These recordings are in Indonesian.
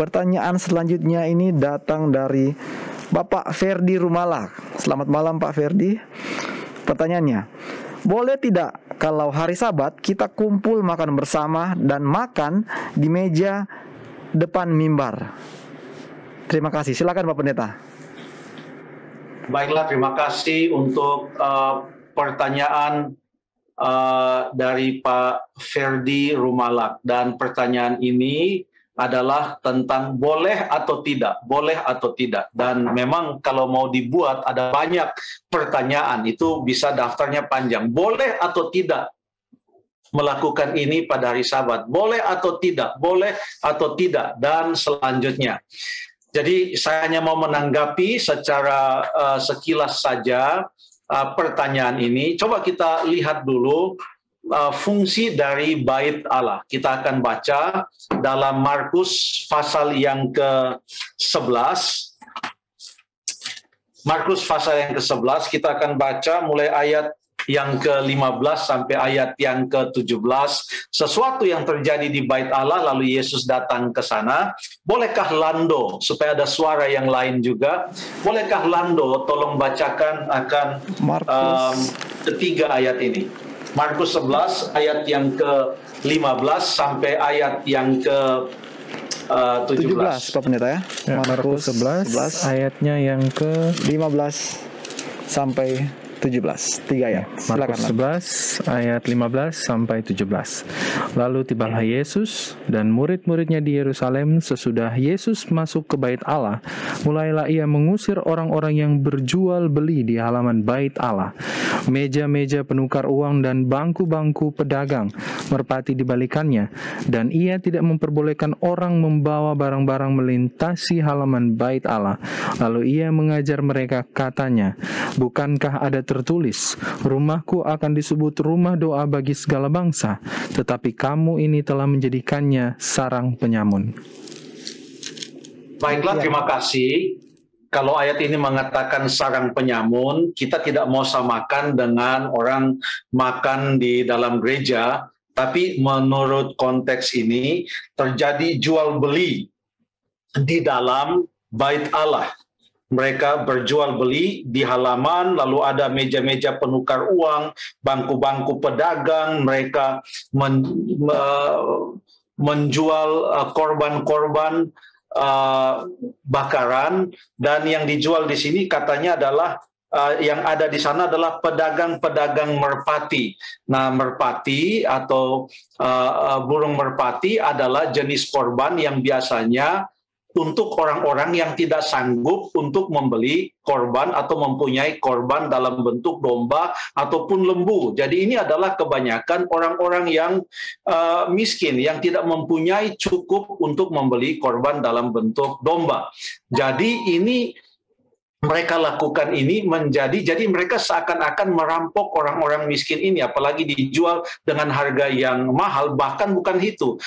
Pertanyaan selanjutnya ini datang dari Bapak Ferdi Rumalak. Selamat malam Pak Ferdi. Pertanyaannya, boleh tidak kalau hari Sabat kita kumpul makan bersama dan makan di meja depan mimbar? Terima kasih. Silakan Pak Pendeta. Baiklah, terima kasih untuk pertanyaan dari Pak Ferdi Rumalak. Dan pertanyaan ini adalah tentang boleh atau tidak, boleh atau tidak. Dan memang kalau mau dibuat ada banyak pertanyaan, itu bisa daftarnya panjang. Boleh atau tidak melakukan ini pada hari Sabat? Boleh atau tidak? Boleh atau tidak? Dan selanjutnya. Jadi saya hanya mau menanggapi secara sekilas saja pertanyaan ini. Coba kita lihat dulu fungsi dari bait Allah. Kita akan baca dalam Markus pasal yang ke-11. Markus pasal yang ke-11, kita akan baca mulai ayat yang ke-15 sampai ayat yang ke-17. Sesuatu yang terjadi di bait Allah, lalu Yesus datang ke sana. Bolehkah Lando, supaya ada suara yang lain juga, bolehkah Lando tolong bacakan akan ketiga ayat ini. Markus 11 ayat yang ke-15 sampai ayat yang ke-17. Pak Pendeta ya. Markus 11 ayatnya yang ke-15 sampai 17. 3 ayat. Markus 11 ayat 15 sampai 17. Lalu tibalah Yesus dan murid-muridnya di Yerusalem. Sesudah Yesus masuk ke bait Allah, mulailah ia mengusir orang-orang yang berjual beli di halaman bait Allah. Meja-meja penukar uang dan bangku-bangku pedagang merpati dibalikannya, dan ia tidak memperbolehkan orang membawa barang-barang melintasi halaman bait Allah. Lalu ia mengajar mereka, katanya, bukankah ada tertulis, rumahku akan disebut rumah doa bagi segala bangsa, tetapi kamu ini telah menjadikannya sarang penyamun. Baiklah, terima kasih. Kalau ayat ini mengatakan sarang penyamun, kita tidak mau samakan dengan orang makan di dalam gereja, tapi menurut konteks ini terjadi jual beli di dalam bait Allah. Mereka berjual beli di halaman, lalu ada meja-meja penukar uang, bangku-bangku pedagang, mereka menjual korban-korban bakaran, dan yang dijual di sini katanya adalah yang ada di sana adalah pedagang-pedagang merpati. Nah, merpati atau burung merpati adalah jenis korban yang biasanya untuk orang-orang yang tidak sanggup untuk membeli korban atau mempunyai korban dalam bentuk domba ataupun lembu. Jadi ini adalah kebanyakan orang-orang yang miskin, yang tidak mempunyai cukup untuk membeli korban dalam bentuk domba. Jadi ini mereka lakukan ini jadi mereka seakan-akan merampok orang-orang miskin ini, apalagi dijual dengan harga yang mahal, bahkan bukan itu.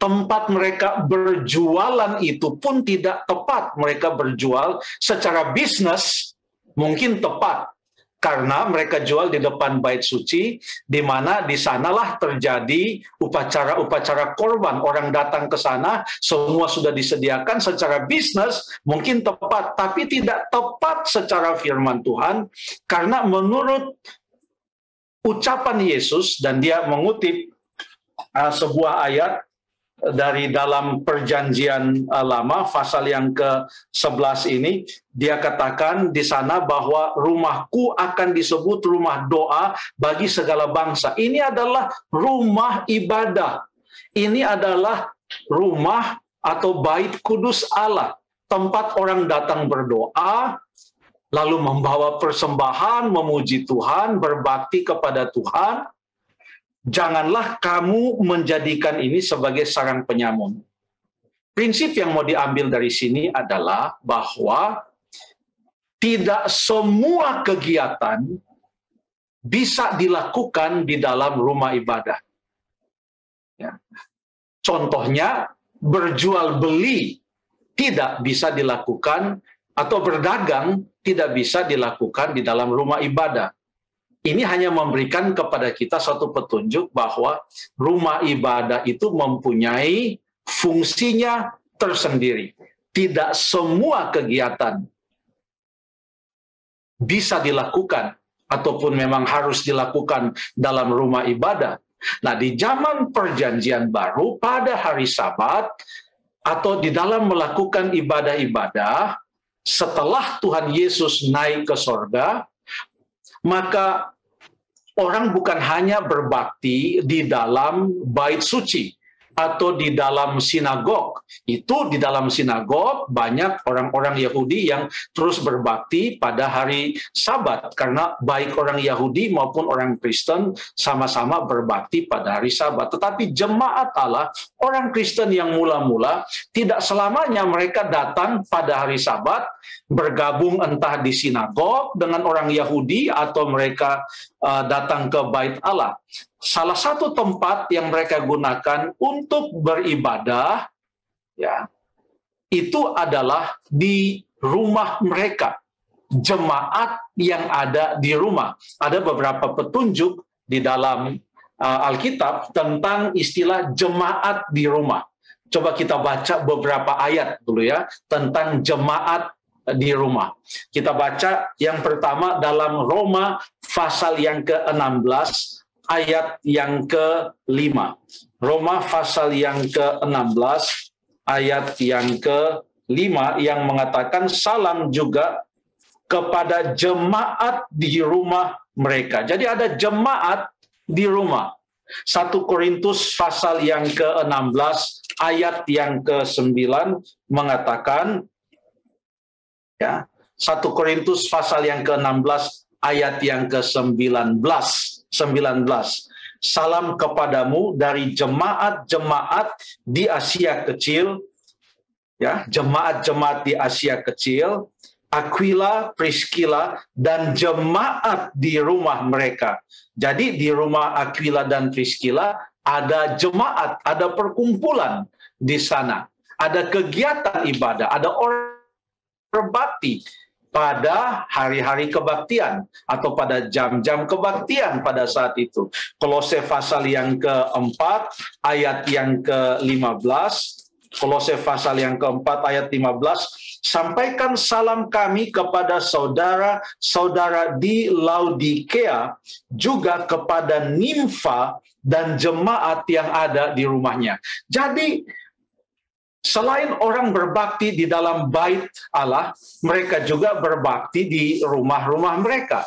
Tempat mereka berjualan itu pun tidak tepat. Mereka berjual secara bisnis mungkin tepat, karena mereka jual di depan bait suci, di mana di sanalah terjadi upacara-upacara korban. Orang datang ke sana, semua sudah disediakan secara bisnis, mungkin tepat, tapi tidak tepat secara firman Tuhan, karena menurut ucapan Yesus, dan dia mengutip sebuah ayat dari dalam perjanjian lama, pasal yang ke-11 ini, dia katakan di sana bahwa rumahku akan disebut rumah doa bagi segala bangsa. Ini adalah rumah ibadah. Ini adalah rumah atau bait kudus Allah, tempat orang datang berdoa, lalu membawa persembahan, memuji Tuhan, berbakti kepada Tuhan. Janganlah kamu menjadikan ini sebagai sarang penyamun. Prinsip yang mau diambil dari sini adalah bahwa tidak semua kegiatan bisa dilakukan di dalam rumah ibadah. Ya. Contohnya, berjual beli tidak bisa dilakukan, atau berdagang tidak bisa dilakukan di dalam rumah ibadah. Ini hanya memberikan kepada kita satu petunjuk bahwa rumah ibadah itu mempunyai fungsinya tersendiri. Tidak semua kegiatan bisa dilakukan ataupun memang harus dilakukan dalam rumah ibadah. Nah, di zaman Perjanjian Baru, pada hari Sabat atau di dalam melakukan ibadah-ibadah, setelah Tuhan Yesus naik ke sorga, maka orang bukan hanya berbakti di dalam bait suci atau di dalam sinagog. Itu di dalam sinagog banyak orang-orang Yahudi yang terus berbakti pada hari Sabat, karena baik orang Yahudi maupun orang Kristen sama-sama berbakti pada hari Sabat. Tetapi jemaat Allah, orang Kristen yang mula-mula, tidak selamanya mereka datang pada hari Sabat, bergabung entah di sinagog dengan orang Yahudi atau mereka datang ke bait Allah. Salah satu tempat yang mereka gunakan untuk beribadah, ya, itu adalah di rumah mereka, jemaat yang ada di rumah. Ada beberapa petunjuk di dalam Alkitab tentang istilah jemaat di rumah. Coba kita baca beberapa ayat dulu ya, tentang jemaat di rumah. Kita baca yang pertama dalam Roma pasal yang ke-16, ayat yang ke-5. Roma pasal yang ke-16, ayat yang ke-5 yang mengatakan salam juga kepada jemaat di rumah mereka. Jadi ada jemaat di rumah. 1 Korintus pasal yang ke-16, ayat yang ke-9 mengatakan, ya, 1 Korintus pasal yang ke-16 ayat yang ke-19. Salam kepadamu dari jemaat-jemaat di Asia Kecil, ya, jemaat-jemaat di Asia Kecil, Aquila, Priscilla, dan jemaat di rumah mereka. Jadi di rumah Aquila dan Priscilla ada jemaat, ada perkumpulan di sana, ada kegiatan ibadah, ada orang berbakti pada hari-hari kebaktian atau pada jam-jam kebaktian pada saat itu. Kolose pasal yang ke-4 ayat yang ke-15, Kolose pasal yang ke-4 ayat 15, sampaikan salam kami kepada saudara-saudara di Laodikea, juga kepada Nimfa dan jemaat yang ada di rumahnya. Jadi selain orang berbakti di dalam bait Allah, mereka juga berbakti di rumah-rumah mereka.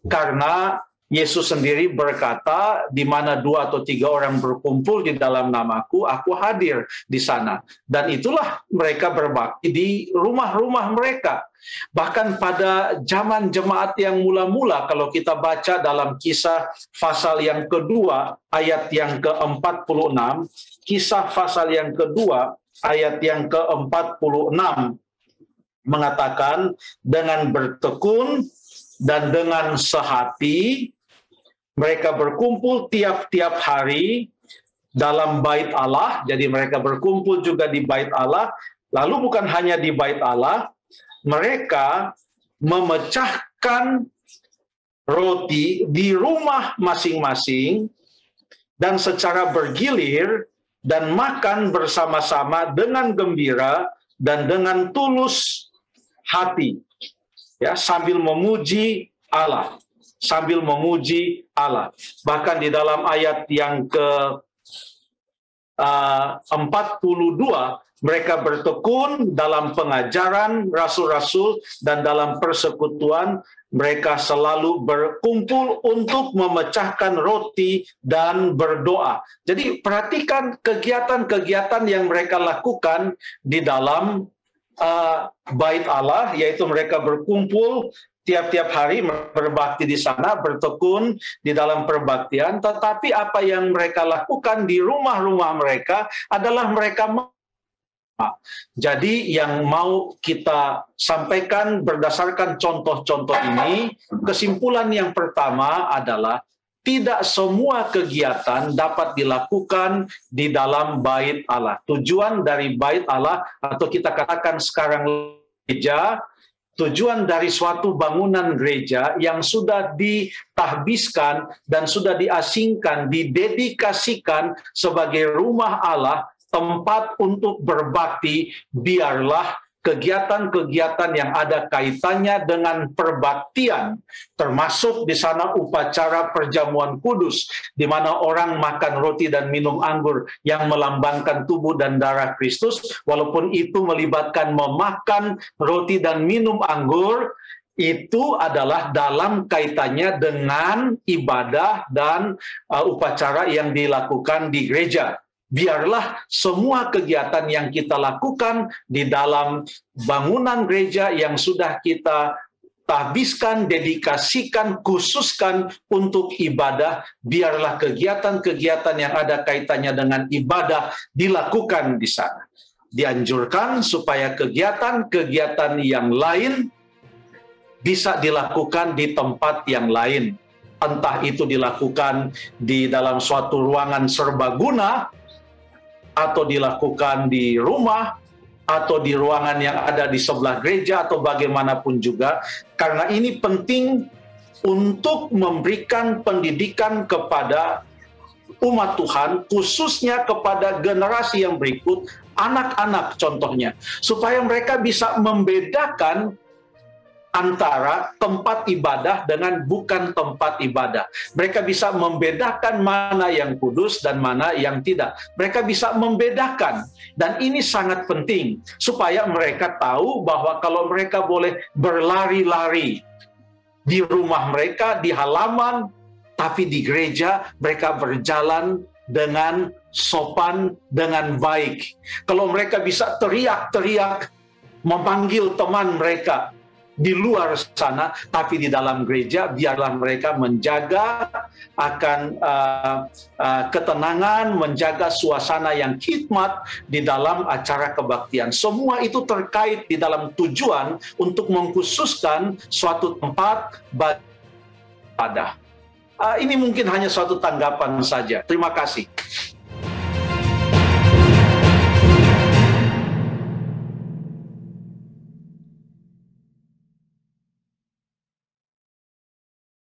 Karena Yesus sendiri berkata, di mana 2 atau 3 orang berkumpul di dalam namaku, aku hadir di sana. Dan itulah mereka berbakti di rumah-rumah mereka. Bahkan pada zaman jemaat yang mula-mula, kalau kita baca dalam Kisah pasal yang kedua, ayat yang ke-46, Kisah pasal yang kedua, ayat yang ke-46 mengatakan, dengan bertekun dan dengan sehati mereka berkumpul tiap-tiap hari dalam bait Allah. Jadi mereka berkumpul juga di bait Allah. Lalu bukan hanya di bait Allah, mereka memecahkan roti di rumah masing-masing dan secara bergilir, dan makan bersama-sama dengan gembira dan dengan tulus hati, ya, sambil memuji Allah, sambil memuji Allah. Bahkan di dalam ayat yang ke-42, mereka bertekun dalam pengajaran rasul-rasul dan dalam persekutuan. Mereka selalu berkumpul untuk memecahkan roti dan berdoa. Jadi perhatikan kegiatan-kegiatan yang mereka lakukan di dalam bait Allah, yaitu mereka berkumpul tiap-tiap hari berbakti di sana, bertekun di dalam perbaktian. Tetapi apa yang mereka lakukan di rumah-rumah mereka adalah mereka. Jadi yang mau kita sampaikan berdasarkan contoh-contoh ini, kesimpulan yang pertama adalah tidak semua kegiatan dapat dilakukan di dalam bait Allah. Tujuan dari bait Allah, atau kita katakan sekarang gereja, tujuan dari suatu bangunan gereja yang sudah ditahbiskan dan sudah diasingkan, didedikasikan sebagai rumah Allah, tempat untuk berbakti, biarlah kegiatan-kegiatan yang ada kaitannya dengan perbaktian, termasuk di sana upacara perjamuan kudus, di mana orang makan roti dan minum anggur yang melambangkan tubuh dan darah Kristus, walaupun itu melibatkan memakan roti dan minum anggur, itu adalah dalam kaitannya dengan ibadah dan upacara yang dilakukan di gereja. Biarlah semua kegiatan yang kita lakukan di dalam bangunan gereja yang sudah kita habiskan, dedikasikan, khususkan untuk ibadah, biarlah kegiatan-kegiatan yang ada kaitannya dengan ibadah dilakukan di sana. Dianjurkan supaya kegiatan-kegiatan yang lain bisa dilakukan di tempat yang lain. Entah itu dilakukan di dalam suatu ruangan serbaguna, atau dilakukan di rumah, atau di ruangan yang ada di sebelah gereja, atau bagaimanapun juga. Karena ini penting untuk memberikan pendidikan kepada umat Tuhan, khususnya kepada generasi yang berikut, anak-anak contohnya, supaya mereka bisa membedakan antara tempat ibadah dengan bukan tempat ibadah. Mereka bisa membedakan mana yang kudus dan mana yang tidak. Mereka bisa membedakan. Dan ini sangat penting supaya mereka tahu bahwa kalau mereka boleh berlari-lari di rumah mereka, di halaman, tapi di gereja mereka berjalan dengan sopan, dengan baik. Kalau mereka bisa teriak-teriak, memanggil teman mereka di luar sana, tapi di dalam gereja biarlah mereka menjaga akan ketenangan, menjaga suasana yang hikmat di dalam acara kebaktian. Semua itu terkait di dalam tujuan untuk mengkhususkan suatu tempat ibadah. Ini mungkin hanya suatu tanggapan saja. Terima kasih.